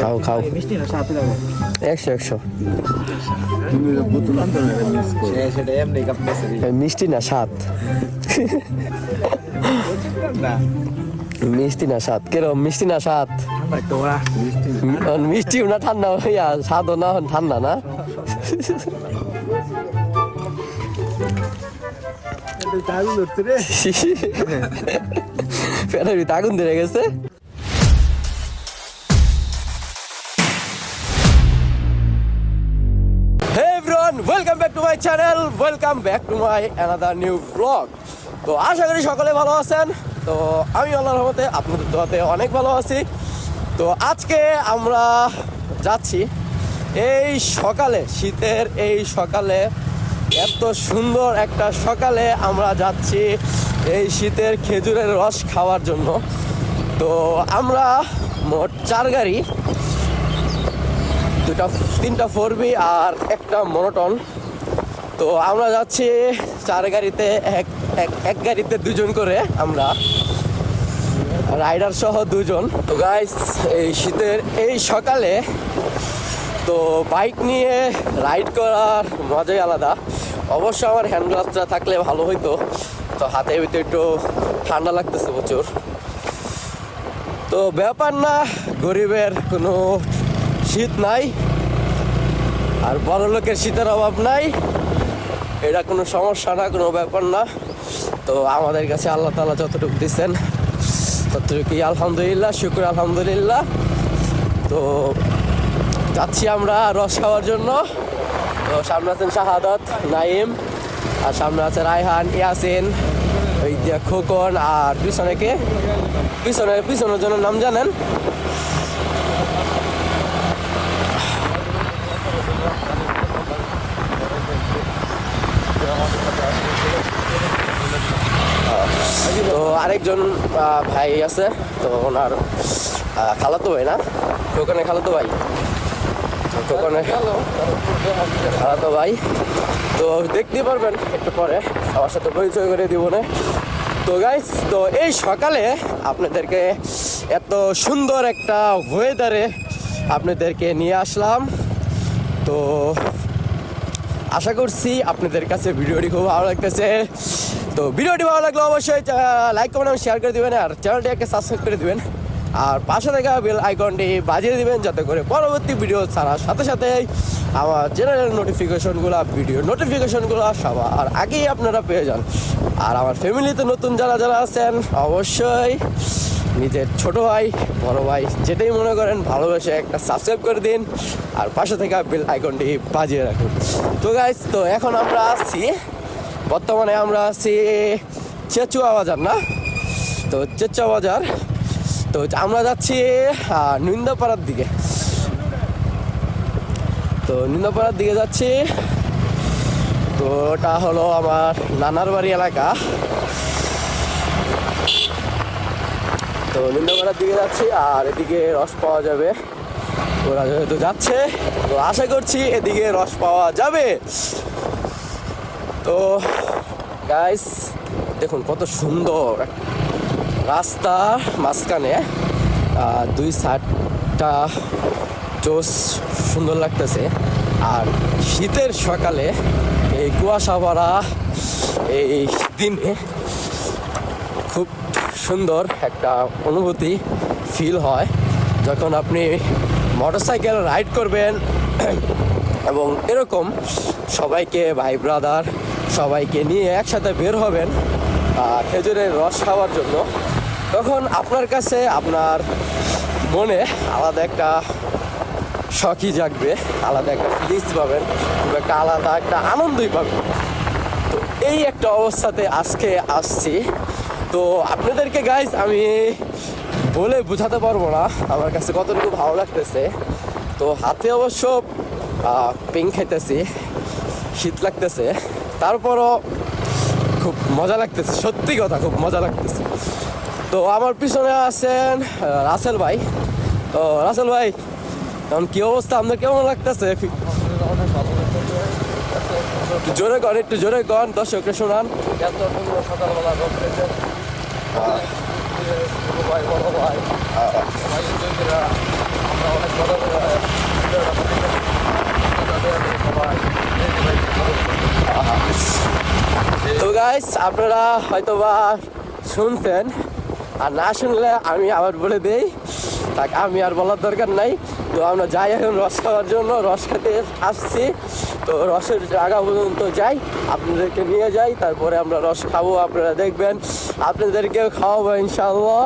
খাও খাও 100 মিষ্টি না স্বাদ মিষ্টি না স্বাদ কিরম মিষ্টি না স্বাদ মিষ্টি না ঠান্ডা হইয়া স্বাদও না ঠান্ডা না পেটের আগুন ধরে গেছে। Hey everyone, welcome back to my channel, welcome back to my another new vlog. তো আশা করি সকলে ভালো আছেন। তো আমি আল্লাহর রহমতে আপনাদের দোয়াতে অনেক ভালো আছি। তো আজকে আমরা যাচ্ছি এই সকালে, শীতের এই সকালে, এত সুন্দর একটা সকালে আমরা যাচ্ছি এই শীতের খেজুরের রস খাওয়ার জন্য। তো আমরা মোট 4 গাড়ি, 3টা 4B আর একটা মনোটন। তো আমরা যাচ্ছি 4 গাড়িতে, এক গাড়িতে 2 জন করে, আমরা রাইডার সহ 2 জন। তো গাইস এই শীতের এই সকালে তো বাইক নিয়ে রাইড করার মজাই আলাদা। অবশ্য আমার হ্যান্ড গ্লাভসটা থাকলে ভালো হইতো। তো হাতের ভিতরে একটু ঠান্ডা লাগতেছে প্রচুর। তো ব্যাপার না, গরিবের কোনো শীত নাই আর বড় লোকের শীতের অভাব নাই, এটা কোনো সমস্যা না, কোনো ব্যাপার না। তো আমাদের কাছে আল্লাহ তাআলা যতটুকু দিচ্ছেন ততটুকুই আলহামদুলিল্লাহ, শুকর আলহামদুলিল্লাহ। তো যাচ্ছি আমরা রস খাওয়ার জন্য। তো সামনে আছেন শাহাদাত, নাইম, আর সামনে আছে রায়হান, ইয়াসিন, ওই যে খোকন, আর পিছনে কে, পিছনের জন্য নাম জানেন? তো আরেকজন ভাই আছে, তো ওনার খালাতো ভাই না, খোকনের খালাতো ভাই, খালাতো ভাই। তো দেখতে পারবেন একটু পরে, আমার সাথে পরিচয় করে দিব না। তো গাইস, তো এই সকালে আপনাদেরকে এত সুন্দর একটা ওয়েদারে আপনাদেরকে নিয়ে আসলাম। তো আশা করছি আপনাদের কাছে ভিডিওটি খুব ভালো লাগতেছে। তো ভিডিওটি ভালো লাগলে অবশ্যই লাইক কমেন্ট শেয়ার করে দিবেন, আর চ্যানেলটিকে সাবস্ক্রাইব করে দিবেন, আর পাশে থাকা বেল আইকনটি বাজিয়ে দিবেন, যাতে করে পরবর্তী ভিডিও ছাড়ার সাথে সাথেই আমার চ্যানেলের ভিডিও নোটিফিকেশনগুলো সবার আগেই আপনারা পেয়ে যান। আর আমার ফ্যামিলিতে নতুন যারা আছেন, অবশ্যই নিজের ছোট ভাই, বড় ভাই, যেটাই মনে করেন, ভালোবেসে একটা সাবস্ক্রাইব করে দিন, আর পাশে থাকা বেল আইকনটি বাজিয়ে রাখুন। তো গাইস, তো এখন আমরা আছি, বর্তমানে আমরা আছি চেচুয়া বাজার না, তো চেচুয়া বাজার। তো আমরা যাচ্ছি নিন্দাপাড়ার দিকে। তো নিন্দাপাড়ার দিকে যাচ্ছি। তো ওটা হলো আমার নানার বাড়ি এলাকা। তো নিন্দাপাড়ার দিকে যাচ্ছি, আর এদিকে রস পাওয়া যাবে। ওরা যেহেতু যাচ্ছে, তো আশা করছি এদিকে রস পাওয়া যাবে। তো গাইস দেখুন কত সুন্দর রাস্তা, মাঝখানে 2 সাইডটা জোস সুন্দর লাগতেছে। আর শীতের সকালে এই কুয়াশা ভরা এই দিনে খুব সুন্দর একটা অনুভূতি ফিল হয় যখন আপনি মোটরসাইকেল রাইড করবেন এবং এরকম সবাইকে, ভাই ব্রাদার সবাইকে নিয়ে একসাথে বের হবেন খেজুরের রস খাওয়ার জন্য। তখন আপনার কাছে, আপনার মনে আলাদা একটা শখই জাগবে, আলাদা একটা ফিলিংস পাবেন, একটা আলাদা একটা আনন্দই পাবেন। তো এই একটা অবস্থাতে আজকে আসছি। তো আপনাদেরকে গাইজ আমি বলে বোঝাতে পারবো না আমার কাছে কতটুকু ভালো লাগতেছে। তো হাতে অবশ্য পিঙ্ক খাইতেছি, শীত লাগতেছে, তারপরও খুব মজা লাগতেছে, সত্যি কথা খুব মজা লাগতেছে। তো আমার পিছনে আছেন রাসেল ভাই। তো রাসেল ভাই, এখন কি অবস্থা, আপনার কেমন লাগতেছে? একটু জোরে কন, দর্শককে শোনান। সকালবেলা গাইস আপনারা হয়তোবা শুনছেন, আর না শুনলে আমি আবার বলে দেই, তাকে আমি আর বলার দরকার নাই। তো আমরা যাই এখন রস খাওয়ার জন্য, রস খেতে আসছি। তো রসের জায়গা পর্যন্ত যাই, আপনাদেরকে নিয়ে যাই, তারপরে আমরা রস খাবো, আপনারা দেখবেন, আপনাদেরকেও খাওয়াবো ইনশাআল্লাহ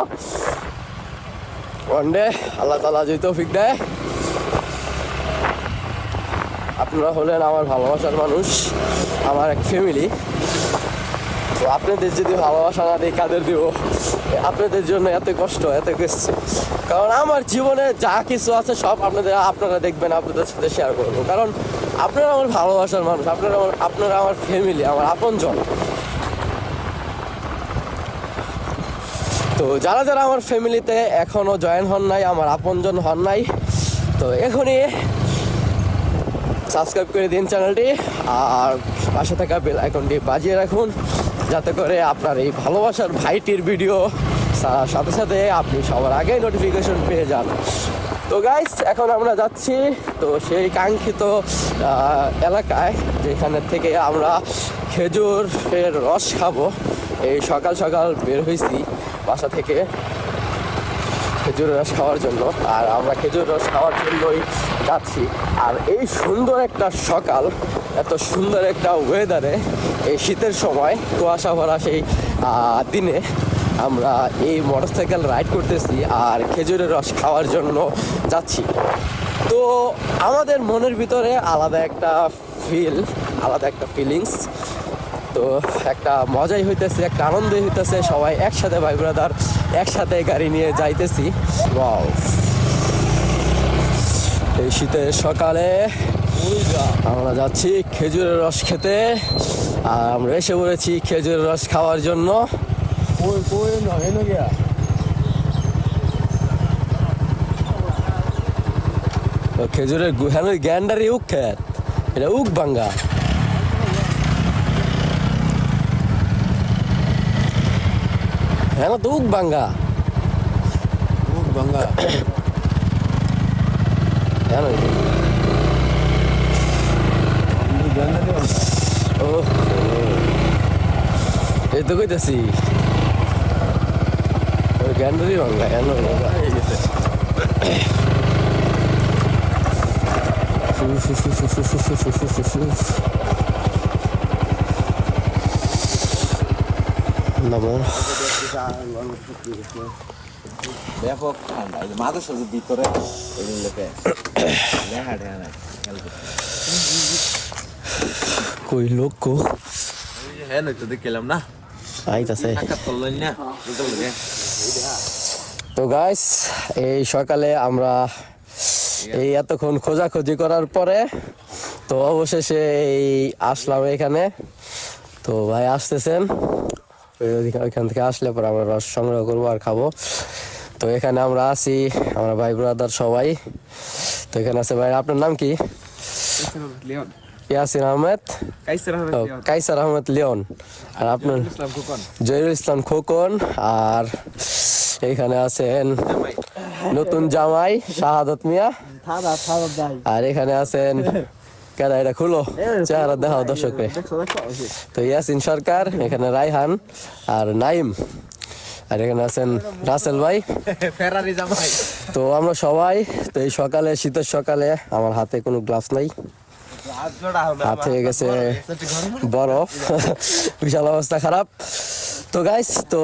ওয়ান ডে, আল্লাহ তাআলা যদি তৌফিক দেয়। আপনারা হলেন আমার ভালোবাসার মানুষ, আমার এক ফ্যামিলি। তো আপনাদের যদি ভালোবাসা না দিই কাদের দিব? আপনাদের জন্য এত কষ্ট, এত কিছু, কারণ আমার জীবনে যা কিছু আছে সব আপনারা দেখবেন, আপনাদের সাথে শেয়ার করবো, কারণ আপনারা আমার ভালোবাসার মানুষ, আপনারা আমার ফ্যামিলি, আমার আপনজন। তো যারা যারা আমার ফ্যামিলিতে এখনো জয়েন হন নাই, আমার আপনজন হন নাই, তো এখনই সাবস্ক্রাইব করে দিন চ্যানেলটি, আর পাশে থাকা বেল আইকনটি বাজিয়ে রাখুন, যাতে করে আপনার এই ভালোবাসার ভাইটির ভিডিও সাথে সাথে আপনি সবার আগে নোটিফিকেশন পেয়ে যান। তো গাইস এখন আমরা যাচ্ছি তো সেই কাঙ্ক্ষিত এলাকায়, যেখানে থেকে আমরা খেজুরের রস খাবো। এই সকাল সকাল বের হয়েছি বাসা থেকে খেজুরের রস খাওয়ার জন্য, আর আমরা খেজুর রস খাওয়ার জন্যই যাচ্ছি। আর এই সুন্দর একটা সকাল, এত সুন্দর একটা ওয়েদারে, এই শীতের সময় কুয়াশা ভরা সেই দিনে আমরা এই মোটরসাইকেল রাইড করতেছি আর খেজুরের রস খাওয়ার জন্য যাচ্ছি। তো আমাদের মনের ভিতরে আলাদা একটা আলাদা একটা ফিলিংস, তো একটা মজাই হইতেছে, একটা আনন্দই হইতেছে, সবাই একসাথে ভাই ব্রাদার একসাথে গাড়ি নিয়ে যাইতেছি। ওয়াও, এই শীতের সকালে আমরা যাচ্ছি খেজুরের রস খেতে, আর আমরা এসে পড়েছি খেজুরের রস খাওয়ার জন্য। খেজুরের গ্যান্ডারি উক খেত, এটা উক ভাঙ্গা। হ্যাঁ তো উক ভাঙ্গা এই তো কইতেছি গ্যান্ডারি ভাঙ্গা। ব্যাপক ঠান্ডা, মাঝে সাথে ভিতরে কই লোক কো হ্যাঁ নয়তো দেখলাম না আইতাছে। না। তো গাইস এই সকালে আমরা এই এতক্ষণ খোঁজাখুঁজি করার পরে তো অবশেষে এই আসলাম এখানে। তো ভাই আসতেছেন, ওইখান থেকে আসলে পরে আমরা রস সংগ্রহ করবো আর খাবো। তো এখানে আমরা আছি, আমরা ভাই ব্রাদার সবাই। তো এখানে আছে ভাই, আপনার নাম কি? ইয়াসিন আহমেদ, কাইসার আহমেদ লিওন, আর আপনার জহিরুল ইসলাম খোকন, আর এইখানে আছেন নতুন জামাই শাহাদত মিয়া, আর এখানে আছেন কেডা, এটা খুলো চেহারা দেখাও দর্শককে। তো ইয়াসিন সরকার, এখানে রায়হান আর নাইম, আর এখানে আছেন রাসেল ভাই। তো আমরা সবাই তো এই সকালে, শীতের সকালে, আমার হাতে কোনো গ্লাভস নাই, হাত হয়ে গেছে বরফ, বিশাল অবস্থা খারাপ। তো গাইস তো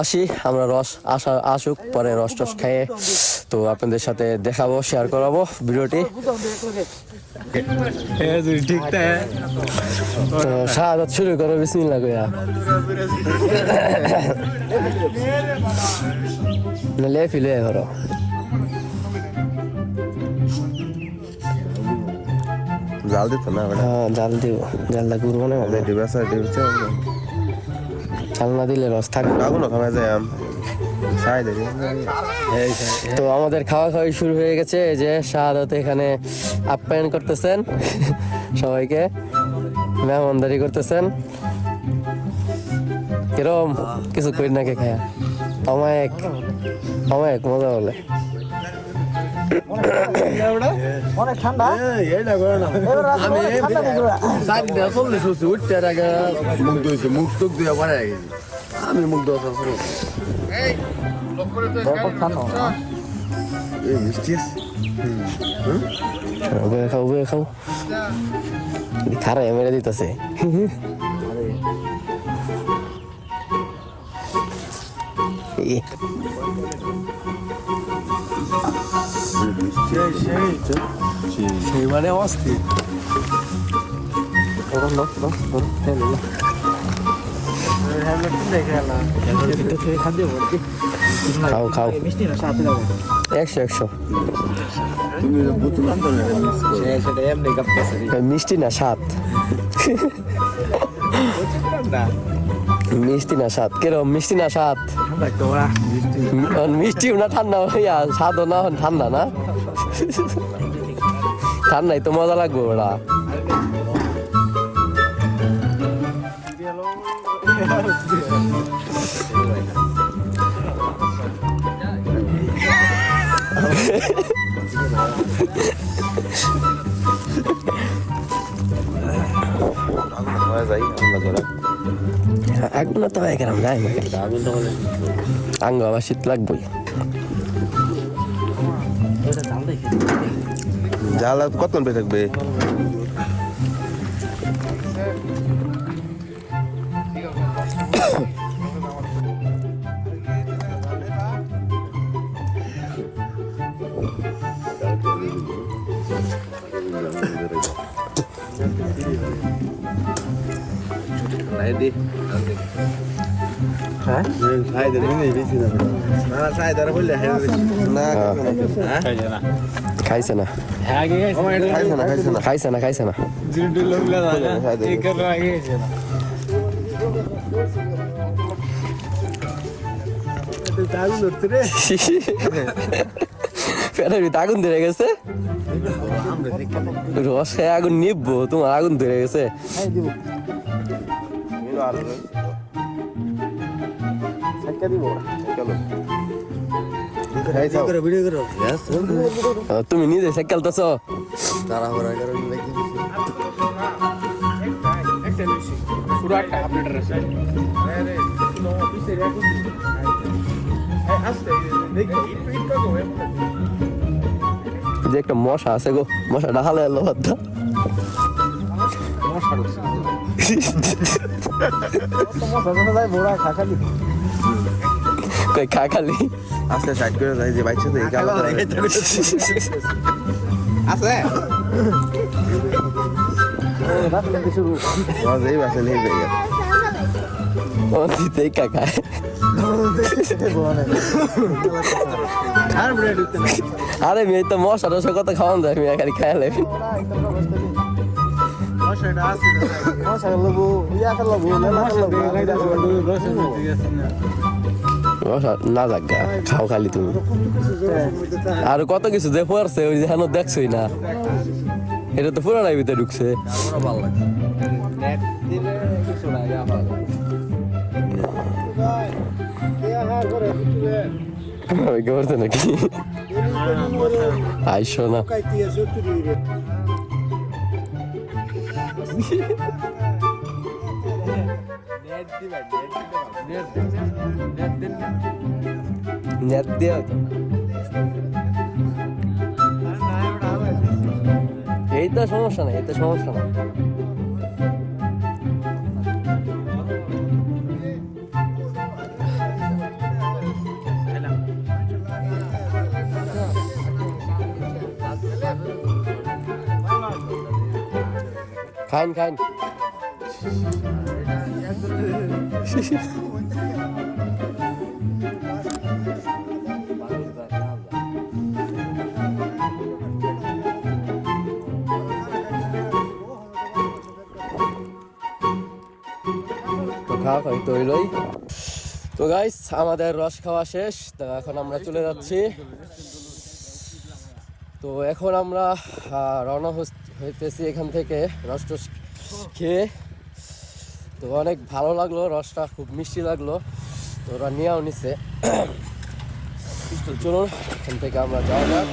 আসি, আমরা রস আসুক, পরে রস টস খেয়ে তো আপনাদের সাথে দেখাবো, শেয়ার করাবো ভিডিওটি। তো শাহাদাত শুরু করো, বিসমিল্লাহ কইয়া লে ফিলে করো। জাল দিত না? হ্যাঁ জাল দিব, জালটা করবো না, জাল না দিলে রস থাকবে। তো আমাদের খাওয়া খাওয়াই শুরু হয়ে গেছে, এই যে শাহাদাত এখানে আপ্যায়ন করতেছেন সবাইকে, মেহমানদারি করতেছেন। কিরম কিছু করি নাকি খায়া অমায়ক অনেক মজা বলে অনেক ঠান্ডা আমি চারটা 40 হচ্ছে উঠতে আগে মুখ ধুয়েছে মুখ টুক দিয়ে পরে গেছি আমি মুখ ধোয়া ব্যাপক ঠান্ডা এই মিষ্টি আছে বয়ে খাও খারা মেরে দিতেছে সেই মানে অস্থির খাও খাও মিষ্টি না সাথে দাও 100 তুমি বুতুল আন্দোলন সেটা এমনি গাপতেছে মিষ্টি না স্বাদ মিষ্টি না স্বাদ কেরম মিষ্টি না স্বাদ মিষ্টি না ঠান্ডা হইয়া স্বাদও না ঠান্ডা না ঠান্ডাই তো মজা লাগবে ওরা আগুন তো এখানে নাই আঙ্গ আবার শীত লাগবই জ্বালা কত পেয়ে থাকবে খাইছে না খাইছে না পেটের ভিতরে আগুন ধরে গেছে রসে আগুন নিবো তোমার আগুন ধরে গেছে তুমি নিজে সাইকেল তো যে একটা মশা আছে গো মশাটা হালে এলো বাদা কই খাখালি আজকে সাইড করে যাই যে বাইক সাথে আছে এই বাসে নিয়ে যাই ও দিতেই কাকায় আরে মেয়ে তো মশা টশা কত খাওয়ান যায় মেয়ে খালি খাই লাগবে না জাগা খাও খালি তুমি আর কত কিছু যে পড়ছে ওই যে দেখছই না এটা তো পুরানার ভিতরে ঢুকছে করছে নাকি আইসো না নেট দিয়ে এই তো সমস্যা নাই এই তো সমস্যা না খাইন খাইন খাওয়া খাই তৈলই তো গাইস আমাদের রস খাওয়া শেষ তো এখন আমরা চলে যাচ্ছি তো এখন আমরা রওনা হইতেছি এখান থেকে রস টস খেয়ে তো অনেক ভালো লাগলো রসটা খুব মিষ্টি লাগলো তো ওরা নিয়েও নিছে চলুন এখান থেকে আমরা যাওয়া যাক।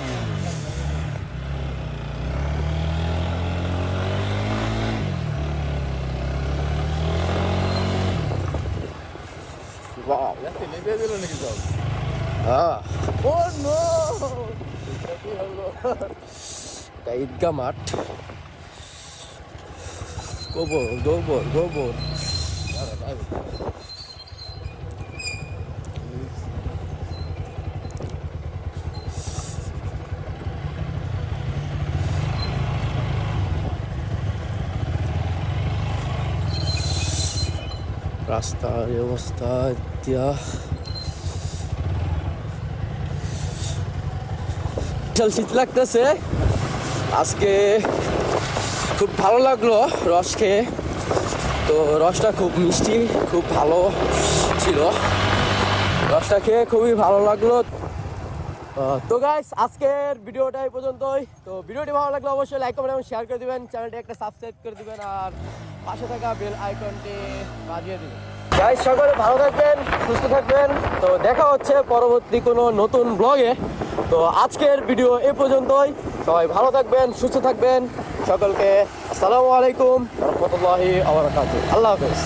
Wow. Oh no! এটা ঈদগাহ মাঠ। গোবর। রাস্তার এই অবস্থা দিয়া বিশাল শীত লাগতেছে আজকে। খুব ভালো লাগলো রস খেয়ে, তো রসটা খুব মিষ্টি, খুব ভালো ছিল। রসটা খেয়ে খুবই ভালো লাগলো। তো গাইস আজকের ভিডিওটা এই পর্যন্তই। তো ভিডিওটি ভালো লাগলে অবশ্যই লাইক কমেন্ট এবং শেয়ার করে দিবেন, চ্যানেলটি একটা সাবস্ক্রাইব করে দিবেন আর পাশে থাকা বেল আইকনটি বাজিয়ে দিবেন। গাইস সকলে ভালো থাকবেন, সুস্থ থাকবেন। তো দেখা হচ্ছে পরবর্তী কোনো নতুন ব্লগে। তো আজকের ভিডিও এই পর্যন্তই। সবাই ভালো থাকবেন, সুস্থ থাকবেন। সকলকে আসসালামু আলাইকুম ওয়া রাহমাতুল্লাহি ওয়া বারাকাতুহু। আল্লাহ হাফেজ।